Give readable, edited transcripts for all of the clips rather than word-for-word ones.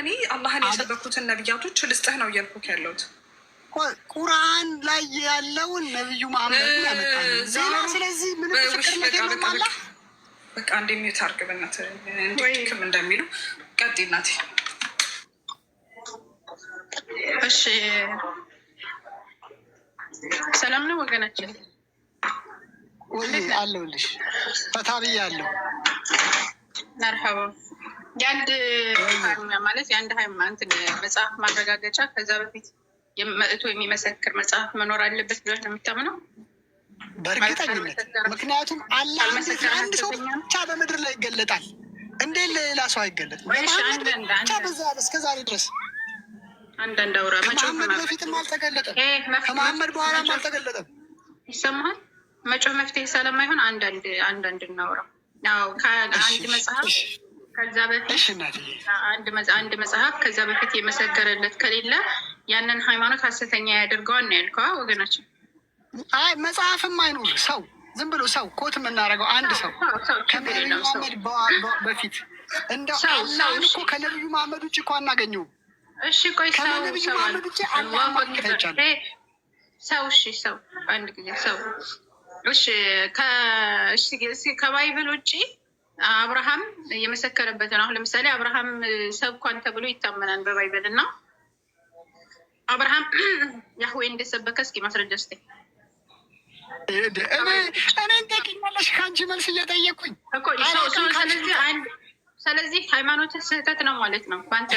እኔ አላህን የሰበኩትን ነቢያቶች ልስጥህ ነው እያልኩህ ያለሁት። ቁርአን ላይ ያለውን ነብዩ መሐመድ ያመጣል ዜና። ስለዚህ ምንም ፍቅር ነገር ነው። በቃ እንደሚዩት አድርግ በእናትህ እንዲክም እንደሚሉ ቀጥይ እናቴ። እሺ ሰላም ነው ወገናችን? አለሁልሽ። ፈታ ብያለሁ። መርሐባ። የአንድ ማለት የአንድ ሃይማኖት መጽሐፍ ማረጋገጫ ከዛ በፊት መጥቶ የሚመሰክር መጽሐፍ መኖር አለበት ብለህ ነው የምታምነው? በእርግጠኝነት። ምክንያቱም አላህ አንድ ሰው ብቻ በምድር ላይ ይገለጣል። እንዴት ሌላ ሰው አይገለጥም? ብቻ በዛ እስከ ዛሬ ድረስ አንዳንድ አውራ ከመሐመድ በፊትም አልተገለጠም፣ ከመሐመድ በኋላም አልተገለጠም። ይሰማል? መጮህ መፍትሄ ስለማይሆን አንዳንድ እናውራ። ያው ከአንድ መጽሐፍ ከዛ በፊት አንድ መጽሐፍ ከዛ በፊት የመሰከረለት ከሌለ ያንን ሃይማኖት ሐሰተኛ ያደርገዋል ነው ያልከዋ ወገናችን። አይ መጽሐፍም አይኖር ሰው ዝም ብሎ ሰው ኮት የምናደርገው አንድ ሰው ከነቢዩ መሐመድ በፊት እንደው አላህን እኮ ከነቢዩ መሐመድ ውጭ እኮ አናገኘውም። እሺ ቆይ ከነቢዩ መሐመድ ውጭ አላህ ማግኘት አይቻልም። ሰው ሰው አንድ ጊዜ ሰው እሺ ከባይብል ውጭ አብርሃም የመሰከረበትን አሁን ለምሳሌ አብርሃም ሰብኳን ተብሎ ይታመናል በባይብል እና አብርሃም ያህዌ እንደሰበከ እስኪ ማስረጃ ስጠኝ። እኔ ጠቂኛለሽ ከአንቺ መልስ እየጠየኩኝ። ስለዚህ ሃይማኖት ስህተት ነው ማለት ነው በአንተ።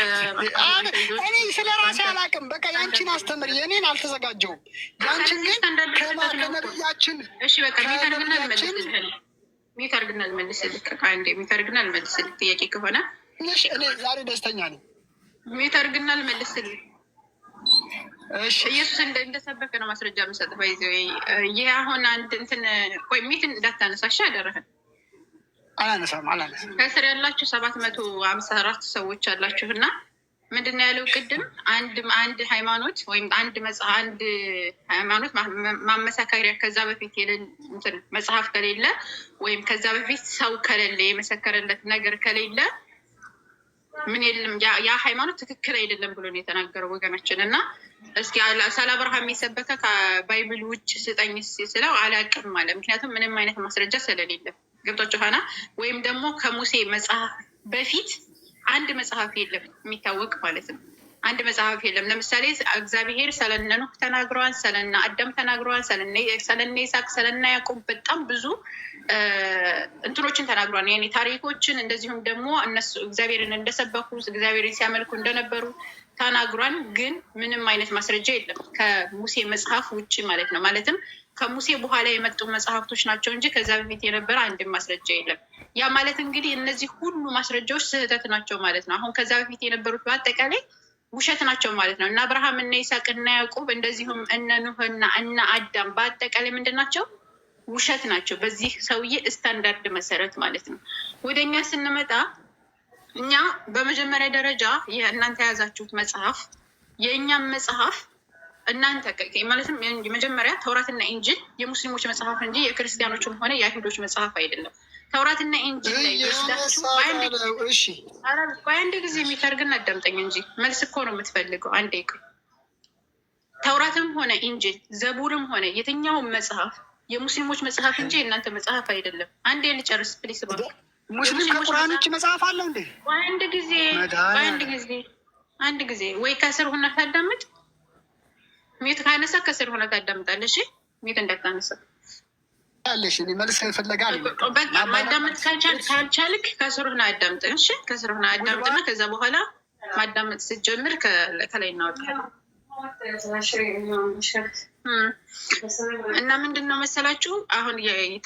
እኔ ስለ ራሴ አላውቅም። በቃ ያንቺን አስተምር፣ የኔን አልተዘጋጀውም። ያንቺን ግን ከነብያችን በቃ ሚተርግና ልመልስልህ ከአንዴ ሚተርግና ልመልስልህ ጥያቄ ከሆነ እኔ ዛሬ ደስተኛ ነኝ። ሚተርግና ልመልስልህ። ኢየሱስ እንደሰበከ ነው ማስረጃ መሰጥ ባይዘ ይህ አሁን አንድ እንትን ቆይ ሚት እንዳታነሳሽ አደረህን። አላነሳም። ከስር ያላችሁ 754 ሰዎች አላችሁ እና ምንድን ነው ያለው ቅድም አንድ ሃይማኖት ወይም አንድ ሃይማኖት ማመሳከሪያ ከዛ በፊት እንትን መጽሐፍ ከሌለ ወይም ከዛ በፊት ሰው ከሌለ የመሰከረለት ነገር ከሌለ ምን የለም ያ ሃይማኖት ትክክል አይደለም ብሎ ነው የተናገረው ወገናችን። እና እስኪ ስለ አብርሃም የሰበከ ከባይብል ውጭ ስጠኝ ስለው አላውቅም ማለት ምክንያቱም ምንም አይነት ማስረጃ ስለሌለ ገብቷችሁ ሆና ወይም ደግሞ ከሙሴ መጽሐፍ በፊት አንድ መጽሐፍ የለም የሚታወቅ ማለት ነው። አንድ መጽሐፍ የለም። ለምሳሌ እግዚአብሔር ስለነ ኖህ ተናግረዋል፣ ስለነ አዳም ተናግረዋል፣ ስለነ ይስሐቅ፣ ስለነ ያዕቆብ በጣም ብዙ እንትኖችን ተናግረዋል። ያኔ ታሪኮችን እንደዚሁም ደግሞ እነሱ እግዚአብሔርን እንደሰበኩ እግዚአብሔርን ሲያመልኩ እንደነበሩ ተናግሯል። ግን ምንም አይነት ማስረጃ የለም ከሙሴ መጽሐፍ ውጭ ማለት ነው። ማለትም ከሙሴ በኋላ የመጡ መጽሐፍቶች ናቸው እንጂ ከዛ በፊት የነበረ አንድም ማስረጃ የለም። ያ ማለት እንግዲህ እነዚህ ሁሉ ማስረጃዎች ስህተት ናቸው ማለት ነው። አሁን ከዛ በፊት የነበሩት በአጠቃላይ ውሸት ናቸው ማለት ነው። እና አብርሃም እና ይስሐቅ እና ያዕቆብ እንደዚሁም እነ ኑህና እነ አዳም በአጠቃላይ ምንድን ናቸው? ውሸት ናቸው በዚህ ሰውዬ ስታንዳርድ መሰረት ማለት ነው። ወደ እኛ ስንመጣ እኛ በመጀመሪያ ደረጃ እናንተ የያዛችሁት መጽሐፍ የእኛም መጽሐፍ እናንተ ማለትም መጀመሪያ ተውራትና ኢንጂል የሙስሊሞች መጽሐፍ እንጂ የክርስቲያኖችም ሆነ የአይሁዶች መጽሐፍ አይደለም። ተውራትና ኢንጂል ላይ አንድ ጊዜ የሚተርግን አዳምጠኝ እንጂ መልስ እኮ ነው የምትፈልገው። አንዴ ተውራትም ሆነ ኢንጂል ዘቡርም ሆነ የትኛውም መጽሐፍ የሙስሊሞች መጽሐፍ እንጂ የእናንተ መጽሐፍ አይደለም። አንዴ ልጨርስ ፕሊስ። ሙስሊም ከቁርአን ውጭ መጽሐፍ አለው እንዴ? አንድ ጊዜ ወይ ከስር ሆነ ታዳምጥ። ሚት ካነሳ ከስር ሆነ ታዳምጣለሽ። ሚት እንዳታነሳ ያለሽ እኔ መልስ ይፈልጋል። በቃ ማዳመጥ ካልቻልክ ከስር ሆነ አዳምጥ። እሺ ከስር ሆነ አዳምጥና ከዛ በኋላ ማዳመጥ ስትጀምር ከላይ እናወጣለን። እና ምንድን ነው መሰላችሁ አሁን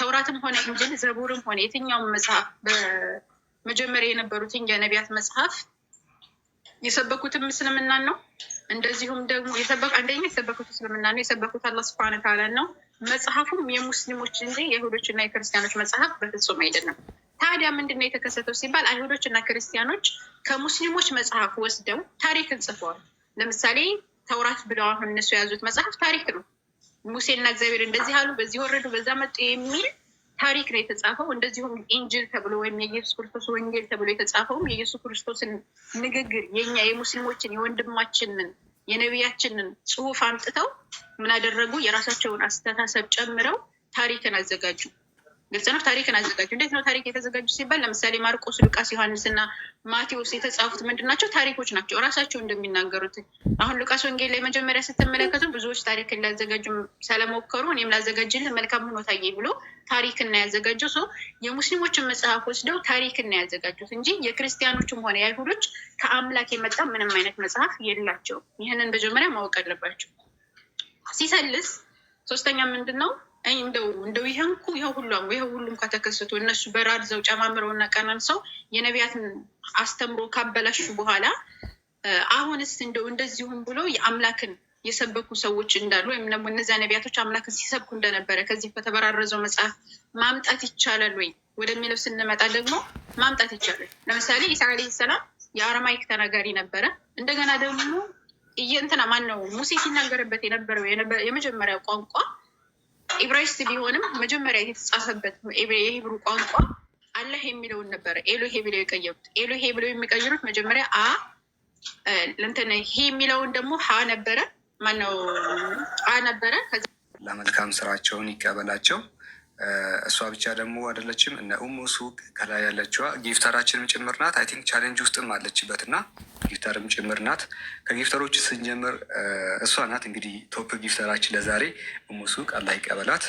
ተውራትም ሆነ ኢንጂል ዘቡርም ሆነ የትኛውም መጽሐፍ በመጀመሪያ የነበሩትን የነቢያት መጽሐፍ የሰበኩትም እስልምናን ነው። እንደዚሁም ደግሞ አንደኛ የሰበኩት እስልምና ነው፣ የሰበኩት አላህ ሱብሃነሁ ወተዓላ ነው። መጽሐፉም የሙስሊሞች እንጂ የይሁዶችና የክርስቲያኖች መጽሐፍ በፍጹም አይደለም። ታዲያ ምንድነው የተከሰተው ሲባል አይሁዶችና ክርስቲያኖች ከሙስሊሞች መጽሐፍ ወስደው ታሪክን ጽፈዋል። ለምሳሌ ተውራት ብለው አሁን እነሱ የያዙት መጽሐፍ ታሪክ ነው። ሙሴና እግዚአብሔር እንደዚህ አሉ፣ በዚህ ወረዱ፣ በዛ መጡ የሚል ታሪክ ነው የተጻፈው። እንደዚሁም ኢንጅል ተብሎ ወይም የኢየሱስ ክርስቶስ ወንጌል ተብሎ የተጻፈውም የኢየሱስ ክርስቶስን ንግግር የኛ የሙስሊሞችን የወንድማችንን የነቢያችንን ጽሑፍ አምጥተው ምን አደረጉ? የራሳቸውን አስተሳሰብ ጨምረው ታሪክን አዘጋጁ። ግልጽ ነው። ታሪክን አዘጋጁ። እንዴት ነው ታሪክ የተዘጋጁ ሲባል ለምሳሌ ማርቆስ፣ ሉቃስ፣ ዮሐንስ እና ማቴዎስ የተጻፉት ምንድን ናቸው? ታሪኮች ናቸው። እራሳቸው እንደሚናገሩት አሁን ሉቃስ ወንጌል ላይ መጀመሪያ ስትመለከቱ ብዙዎች ታሪክን ሊያዘጋጁ ስለሞከሩ እኔም ላዘጋጅልህ መልካም ሆኖ ታየኝ ብሎ ታሪክን ያዘጋጀው ሰው የሙስሊሞችን መጽሐፍ ወስደው ታሪክን ያዘጋጁት እንጂ የክርስቲያኖችም ሆነ የአይሁዶች ከአምላክ የመጣ ምንም አይነት መጽሐፍ የላቸውም። ይህንን መጀመሪያ ማወቅ አለባቸው። ሲሰልስ ሶስተኛ ምንድን ነው? እንደው ይኸው ሁሉም ከተከሰቱ እነሱ በራድዘው ጨማምረው እና ቀናንሰው የነቢያትን አስተምሮ ካበላሹ በኋላ አሁንስ እንደዚሁም ብሎ የአምላክን የሰበኩ ሰዎች እንዳሉ ወይም ደግሞ እነዚያ ነቢያቶች አምላክን ሲሰብኩ እንደነበረ ከዚህ ከተበራረዘው መጽሐፍ ማምጣት ይቻላል ወይ ወደሚለው ስንመጣ ደግሞ ማምጣት ይቻላል። ለምሳሌ ኢሳ ዓለይሂ ሰላም የአረማይክ ተናጋሪ ነበረ። እንደገና ደግሞ ሙሴ ሲናገርበት የነበረው የመጀመሪያው ቋንቋ ኢብራይስጥ ቢሆንም መጀመሪያ የተጻፈበት የሂብሩ ቋንቋ አላህ የሚለውን ነበረ ኤሎሄ ብለው የቀየሩት። ኤሎሄ ብለው የሚቀይሩት መጀመሪያ ሄ የሚለውን ደግሞ ሀ ነበረ ነበረ። ለመልካም ስራቸውን ይቀበላቸው። እሷ ብቻ ደግሞ አይደለችም። እነ ኡሙ ሱቅ ከላይ ያለችዋ ጊፍተራችንም ጭምር ናት። አይ ቲንክ ቻሌንጅ ውስጥም አለችበት እና ጊፍተርም ጭምር ናት። ከጊፍተሮች ስንጀምር እሷ ናት እንግዲህ ቶፕ ጊፍተራችን ለዛሬ ኡሙ ሱቅ አላህ ይቀበላት።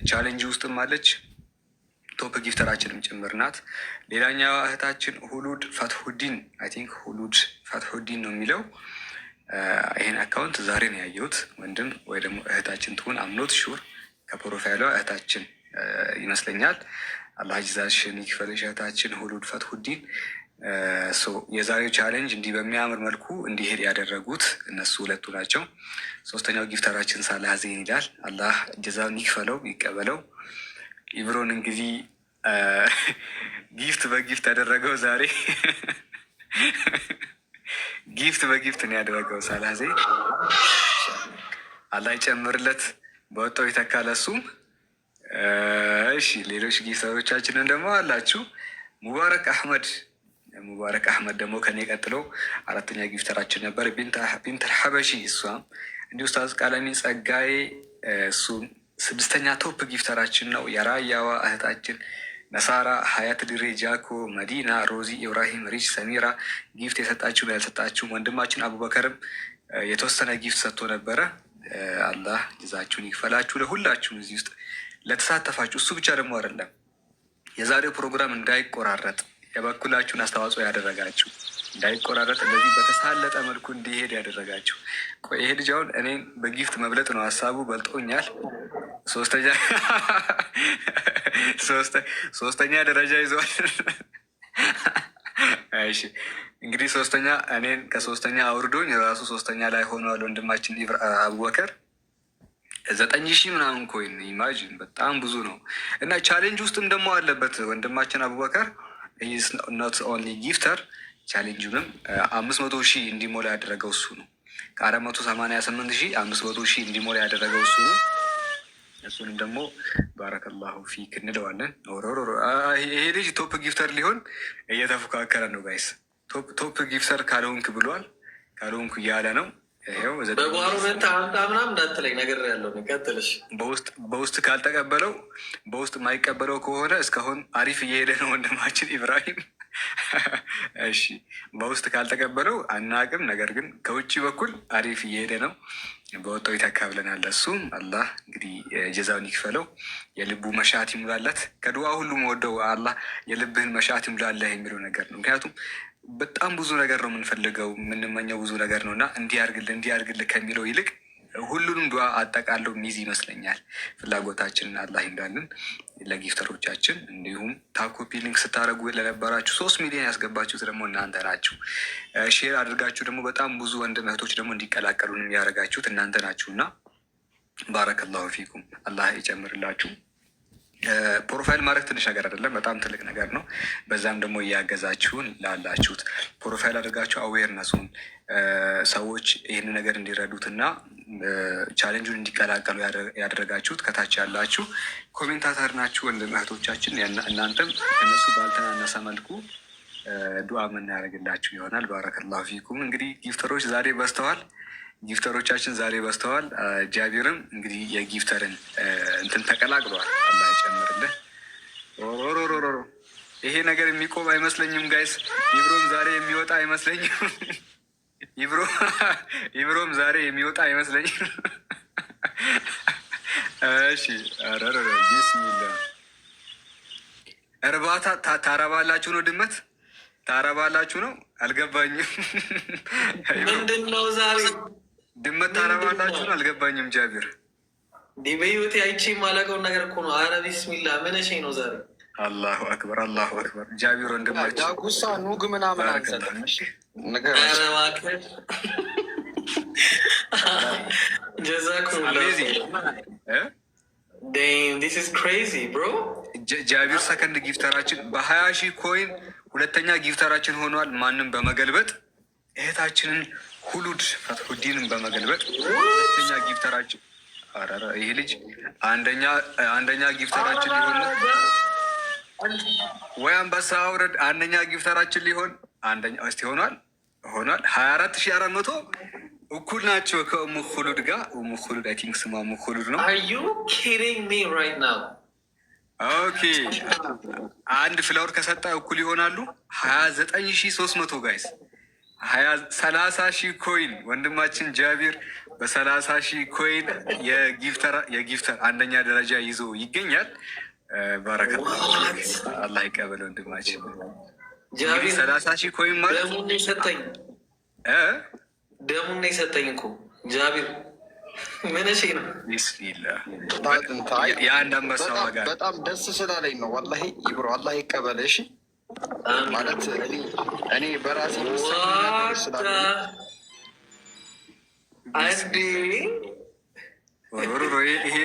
ቻሌንጅ ውስጥም አለች። ቶፕ ጊፍተራችንም ጭምር ናት። ሌላኛዋ እህታችን ሁሉድ ፈትሁዲን፣ አይ ቲንክ ሁሉድ ፈትሁዲን ነው የሚለው። ይህን አካውንት ዛሬ ነው ያየሁት። ወንድም ወይ ደግሞ እህታችን ትሁን አምኖት ሹር ከፕሮፋይሏ እህታችን ይመስለኛል። አላህ ጅዛሽን ይክፈልሽ እህታችን ሁሉድ ፈትሁዲን። የዛሬው ቻሌንጅ እንዲህ በሚያምር መልኩ እንዲሄድ ያደረጉት እነሱ ሁለቱ ናቸው። ሶስተኛው ጊፍተራችን ሳላህ ዜን ይላል። አላህ ጀዛውን ይክፈለው ይቀበለው። ኢብሮን እንግዲህ ጊፍት በጊፍት ያደረገው ዛሬ ጊፍት በጊፍት ነው ያደረገው ሳላህ ዜን። አላህ ይጨምርለት በወጣው ይተካለሱም። እሺ ሌሎች ጊፍተሮቻችንን ደግሞ አላችሁ። ሙባረክ አህመድ ደግሞ ከኔ ቀጥሎ አራተኛ ጊፍተራችን ነበር። ቢንተል ሐበሺ እሷም እንዲሁ ኡስታዝ ቃለሚ ጸጋዬ እሱ ስድስተኛ ቶፕ ጊፍተራችን ነው። የራያዋ እህታችን ነሳራ፣ ሀያት ድሬ፣ ጃኮ፣ መዲና፣ ሮዚ፣ ኢብራሂም፣ ሪች፣ ሰሚራ ጊፍት የሰጣችሁ ያልሰጣችሁ፣ ወንድማችን አቡበከርም የተወሰነ ጊፍት ሰጥቶ ነበረ። አላህ ጅዛችሁን ይክፈላችሁ። ለሁላችሁም እዚህ ውስጥ ለተሳተፋችሁ፣ እሱ ብቻ ደግሞ አይደለም የዛሬው ፕሮግራም እንዳይቆራረጥ የበኩላችሁን አስተዋጽኦ ያደረጋችሁ፣ እንዳይቆራረጥ እንደዚህ በተሳለጠ መልኩ እንዲሄድ ያደረጋችሁ። ይሄ ልጅ አሁን እኔን በጊፍት መብለጥ ነው ሀሳቡ፣ በልጦኛል። ሶስተኛ ደረጃ ይዘዋል። እሺ እንግዲህ ሶስተኛ እኔን ከሶስተኛ አውርዶኝ የራሱ ሶስተኛ ላይ ሆኗል ወንድማችን አቡበከር 9,000 ምናምን ኮይን ኢማጂን፣ በጣም ብዙ ነው። እና ቻሌንጅ ውስጥም ደግሞ አለበት ወንድማችን አቡበከር። ኖት ኦንሊ ጊፍተር ቻሌንጁንም 500,000 እንዲሞላ ያደረገው እሱ ነው። ከ488,000 500,000 እንዲሞላ ያደረገው እሱ ነው። እሱንም ደግሞ ባረከላሁ ፊክ እንለዋለን። ይሄ ልጅ ቶፕ ጊፍተር ሊሆን እየተፎካከረ ነው ጋይስ። ቶፕ ጊፍተር ካልሆንክ ብሏል። ካልሆንኩ እያለ ነው። በጓሮ መታ አምጣ ምናምን እንዳትለኝ ነገር ያለው ቀጥልሽ። በውስጥ ካልተቀበለው በውስጥ የማይቀበለው ከሆነ እስካሁን አሪፍ እየሄደ ነው ወንድማችን ኢብራሂም። እሺ በውስጥ ካልተቀበለው አናቅም። ነገር ግን ከውጭ በኩል አሪፍ እየሄደ ነው። በወጣው ይተካብለናል። እሱም አላህ እንግዲህ ጀዛውን ይክፈለው፣ የልቡ መሻት ይሙላለት። ከድዋ ሁሉም ወደው አላህ የልብህን መሻት ይሙላለህ የሚለው ነገር ነው። ምክንያቱም በጣም ብዙ ነገር ነው የምንፈልገው፣ የምንመኘው ብዙ ነገር ነው እና እንዲያርግልህ ከሚለው ይልቅ ሁሉንም ዱዓ አጠቃለው ሚዝ ይመስለኛል። ፍላጎታችንን አላህ ይምዳልን። ለጊፍተሮቻችን እንዲሁም ታኮፒ ሊንክ ስታደረጉ ለነበራችሁ 3 ሚሊዮን ያስገባችሁት ደግሞ እናንተ ናችሁ። ሼር አድርጋችሁ ደግሞ በጣም ብዙ ወንድም እህቶች ደግሞ እንዲቀላቀሉን ያደረጋችሁት እናንተ ናችሁ እና ባረከላሁ ፊኩም፣ አላህ ይጨምርላችሁ። ፕሮፋይል ማድረግ ትንሽ ነገር አይደለም፣ በጣም ትልቅ ነገር ነው። በዛም ደግሞ እያገዛችሁን ላላችሁት ፕሮፋይል አድርጋችሁ አዌርነሱን ሰዎች ይህን ነገር እንዲረዱትና ቻሌንጁን እንዲቀላቀሉ ያደረጋችሁት ከታች ያላችሁ ኮሜንታተር ናችሁ ወንድም እህቶቻችን። እናንተም እነሱ ባልተናነሰ መልኩ ዱዓ የምናደርግላችሁ ይሆናል። ባረከላሁ ፊኩም። እንግዲህ ጊፍተሮች ዛሬ በዝተዋል። ጊፍተሮቻችን ዛሬ በዝተዋል። ጃቢርም እንግዲህ የጊፍተርን እንትን ተቀላቅሏል። አላህ ይጨምርልህ። ይሄ ነገር የሚቆም አይመስለኝም ጋይስ። ኢብሮም ዛሬ የሚወጣ አይመስለኝም። ኢብሮም ዛሬ የሚወጣ አይመስለኝም። እሺ ቢስሚላ። እርባታ ታረባላችሁ ነው? ድመት ታረባላችሁ ነው? አልገባኝም። ምንድን ነው ዛሬ ድመት ታረባላችሁ ነው? አልገባኝም። ጃቢር በህይወቴ አይቼ የማላውቀውን ነገር እኮ ነው። አረ ቢስሚላ ምን እሺ ነው ዛሬ? አላሁ አክበር፣ አላሁ አክበር። ጃቢር ወንድማችን ዳጉሳ ኑግ ምናምን አንሰጥም። ነገር ጃቢር ሰከንድ ጊፍተራችን በ20,000 ኮይን ሁለተኛ ጊፍተራችን ሆኗል። ማንም በመገልበጥ እህታችንን ሁሉድ ፈትሁዲንን በመገልበጥ ሁለተኛ ጊፍተራችን። ይህ ልጅ አንደኛ ጊፍተራችን ሊሆን ወይ አንበሳ አውረድ። አንደኛ ጊፍተራችን ሊሆን አንደኛ እስቲ ሆኗል 24,400 እኩል ናቸው ከኡሙ ሁሉድ ጋር። ኡሙ ሁሉድ አይ ቲንክ ስሟ ኡሙ ሁሉድ ነው። ኦኬ አንድ ፍላወር ከሰጣ እኩል ይሆናሉ 29,300 ጋይስ። 30,000 ኮይን ወንድማችን ጃቢር በ30,000 ኮይን የጊፍተር አንደኛ ደረጃ ይዞ ይገኛል። ባረከላ አላህ ይቀበል ወንድማችን። እንግዲህ 30,000 ኮይን ማለት ደሙን የሰጠኝ እኮ ጃቢር ምን እሺ ነው? ቢስሚላ የአንድ አንበሳ ዋጋ በጣም ደስ ስላለኝ ነው ወላሂ። ኢብሮ አላህ ይቀበል። እሺ ማለት እኔ በራሴ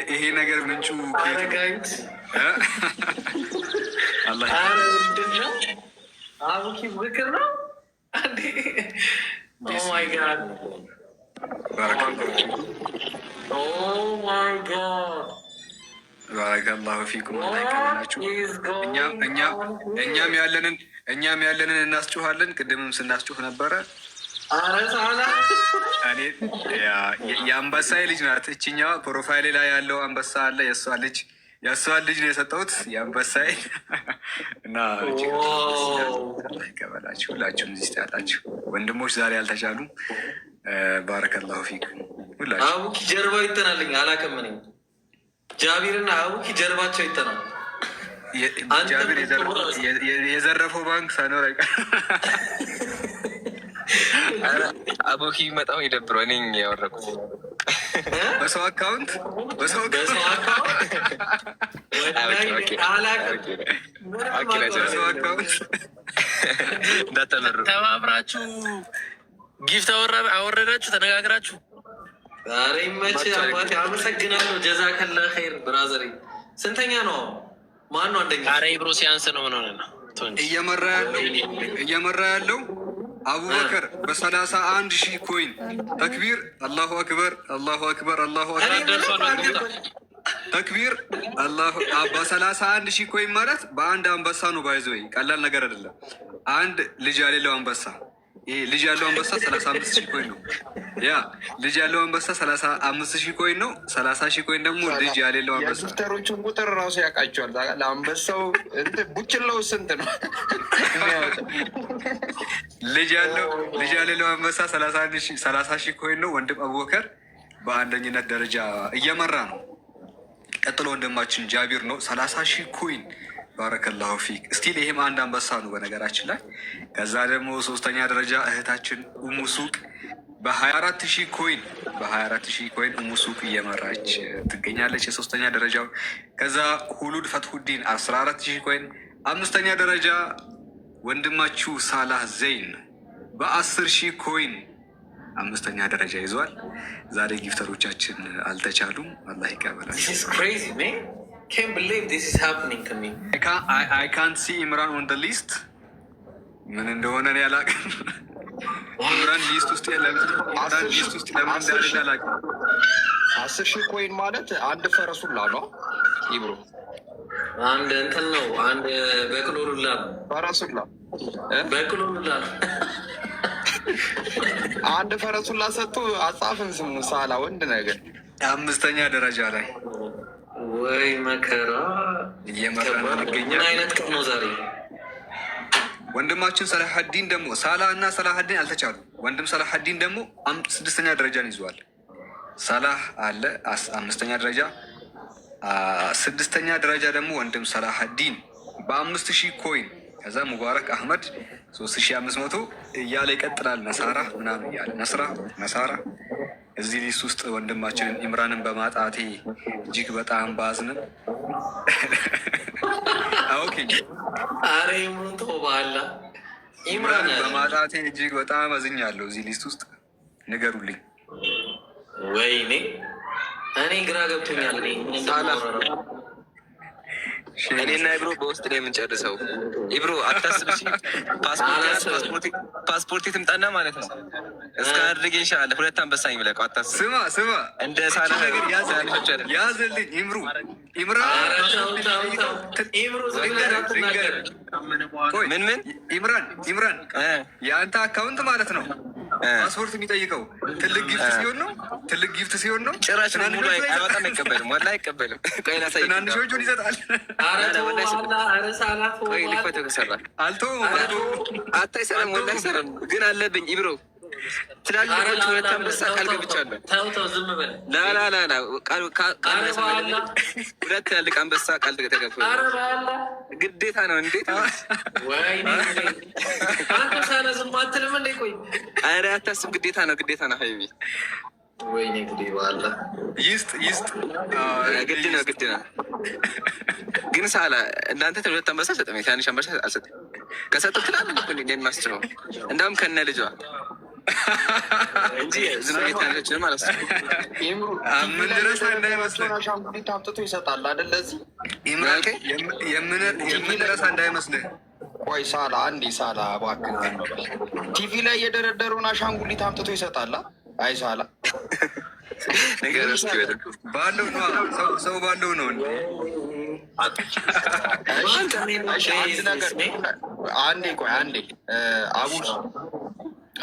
ይሄ ነገር ምንጩ አቡኪ ዝክር ነው። ባረከላሁ ፊኩም። ላይቀበላችሁ እኛም ያለንን እናስጩኋለን። ቅድምም ስናስጩህ ነበረ። እኔ የአንበሳዬ ልጅ ናት እችኛዋ። ፕሮፋይሌ ላይ ያለው አንበሳ አለ። የእሷን ልጅ ነው የሰጠሁት የአንበሳዬ እና ይቀበላችሁ። ሁላችሁም እዚህ ያላችሁ ወንድሞች ዛሬ አልተቻሉም። ባረከላሁ ፊኩም ሁላችሁ። አቡኪ ጀርባው ይተናልኝ አላከምነኝ። ጃቢርና አቡኪ ጀርባቸው ይተናል። ጃቢር የዘረፈው ባንክ ሳይኖር አይቀርም። አቡኪ መጣው ይደብረው። እኔ ያወረኩት በሰው አካውንት ተባብራችሁ ጊፍት አወረዳችሁ ተነጋግራችሁ። ዛሬ መቼ አባቴ አመሰግናለሁ። ጀዛከላ ኸይር ብራዘሬ። ስንተኛ ነው? ማን ነው አንደኛ? አረ ኢብሮ ሲያንስ ነው። ምን ሆነ ነው እየመራ ያለው አቡበከር በ31,000 ኮይን ተክቢር። አላሁ አክበር፣ አላሁ አክበር፣ አላሁ አክበር ተክቢር። በ31,000 ኮይን ማለት በአንድ አንበሳ ነው። ባይዘወይ ቀላል ነገር አይደለም። አንድ ልጅ ያሌለው አንበሳ ይሄ ልጅ ያለው አንበሳ 35,000 ኮይን ነው። ያ ልጅ ያለው አንበሳ 35,000 ኮይን ነው። 30,000 ኮይን ደግሞ ልጅ ያሌለው አንበሳ። የጊፍተሮቹን ቁጥር ራሱ ያውቃቸዋል። ለአንበሳው ቡችላው ስንት ነው? ልጅ ያሌለው አንበሳ 30,000 ኮይን ነው። ወንድም አቡበከር በአንደኝነት ደረጃ እየመራ ነው። ቀጥሎ ወንድማችን ጃቢር ነው 30,000 ኮይን። ባረከላሁ ፊክ። ስቲል ይሄም አንድ አንበሳ ነው በነገራችን ላይ። ከዛ ደግሞ ሶስተኛ ደረጃ እህታችን ኡሙ ሱቅ በ24,000 ኮይን ኡሙ ሱቅ እየመራች ትገኛለች የሶስተኛ ደረጃው። ከዛ ሁሉድ ፈትሁዲን 14,000 ኮይን። አምስተኛ ደረጃ ወንድማችሁ ሳላህ ዘይን በ10,000 ኮይን አምስተኛ ደረጃ ይዟል። ዛሬ ጊፍተሮቻችን አልተቻሉም። አላህ ይቀበላል። can't believe this is happening to me. I can't see Imran on the list. ምን እንደሆነ እኔ አላውቅም። ኢምራን ሊስት ውስጥ የለም። ኢምራን ሊስት ውስጥ ለምን እንዳለ አላውቅም። 10,000 ኮይን ማለት አንድ ፈረሱላ ነው ይብሮ። አንድ እንትን ነው። አንድ በቅሎሩላ ፈረሱላ በቅሎሩላ አንድ ፈረሱላ ሰጥቶ አጻፍን ስሙ ሳላ ወንድ ነገር 5ኛ ደረጃ ላይ ወይ መከራ እየመራን እንገኛለን። ምን አይነት ቀን ነው ዛሬ? ወንድማችን ሰላሐዲን ደግሞ ሳላ እና ሰላሐዲን አልተቻሉ። ወንድም ሰላሐዲን ደግሞ 6ኛ ደረጃን ይዟል። ሳላህ አለ 5ኛ ደረጃ፣ 6ኛ ደረጃ ደግሞ ወንድም ሰላሐዲን በ5,000 ኮይን። ከዛ ሙባረክ አህመድ 3,500 እያለ ይቀጥላል። ነሳራ ምናምን እያለ ነሳራ እዚህ ሊስት ውስጥ ወንድማችንን ኢምራንን በማጣቴ እጅግ በጣም ባዝንም ኦኬ አሬ ሙንቶ ባላ ኢምራን በማጣቴ እጅግ በጣም አዝኛለሁ። እዚህ ሊስት ውስጥ ንገሩልኝ። ወይኔ እኔ ግራ ገብቶኛል። እኔና ኢብሮ በውስጥ ላይ የምንጨርሰው። ኢብሮ አታስብ፣ ፓስፖርት ትምጣና ማለት ነው እስከ አድርጌ ይሻላል። 2 አንበሳኝ ብለህ አታስብ። ስማ እንደ ሳላ ነገር ያዘልኝ ኢምራን ምን ኢምራን የአንተ አካውንት ማለት ነው ፓስፖርት የሚጠይቀው ትልቅ ጊፍት ሲሆን ነው። ጭራሽ ሙሉ በጣም አይቀበልም፣ ወላሂ አይቀበልም። ቆይ ላሳይ፣ ትናንሾቹን ይሰጣል። ቆይ ልክፈተው ከሰራ አታይሰራም፣ ወላሂ አይሰራም። ግን አለብኝ ኢብሮ ትላልቆች 2 አንበሳ ቃል ገብቻለሁ። ዝም በል። ላላላ ቃል 2 ትላልቅ አንበሳ ቃል ተገባ። ግዴታ ነው። እንዴት ወይኔ አንተ ሳላ ዝም አትልም እንዴ? ቆይ ኧረ አታስብ፣ ግዴታ ነው ሀቢቢ። ወይኔ ግዴ ባላ ይስጥ ግድ ነው። ግን ሳላ እንዳንተ 2 አንበሳ አልሰጥም፣ ትናንሽ አንበሳ አልሰጥም። ከሰጠው ትላልቅ እንደማስችለው እንዳውም ከነ ልጇ እንጂ ዝም ብዬ ትናንሾችንም አላስችልም። የምንረሳ እንዳይመስልህ አሻንጉሊት አምጥቶ ይሰጣል አይደል? ለዚህ የምንረሳ እንዳይመስልህ። ቆይ ሳላ አንዴ ሳላ እባክህ ቲቪ ላይ የደረደረውን አሻንጉሊት አምጥቶ ይሰጣል። አይ ሳላ ነገር እስኪ ባለው ነው ሰው ባለው ነው። አንዴ ቆይ አንዴ አቡሽ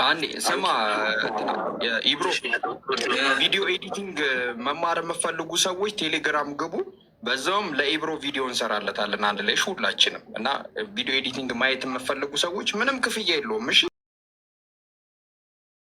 አንዴ ስማ፣ ኢብሮ ቪዲዮ ኤዲቲንግ መማር የምፈልጉ ሰዎች ቴሌግራም ግቡ። በዛውም ለኢብሮ ቪዲዮ እንሰራለታለን አንድ ላይ ሁላችንም። እና ቪዲዮ ኤዲቲንግ ማየት የምፈልጉ ሰዎች ምንም ክፍያ የለውም። እሺ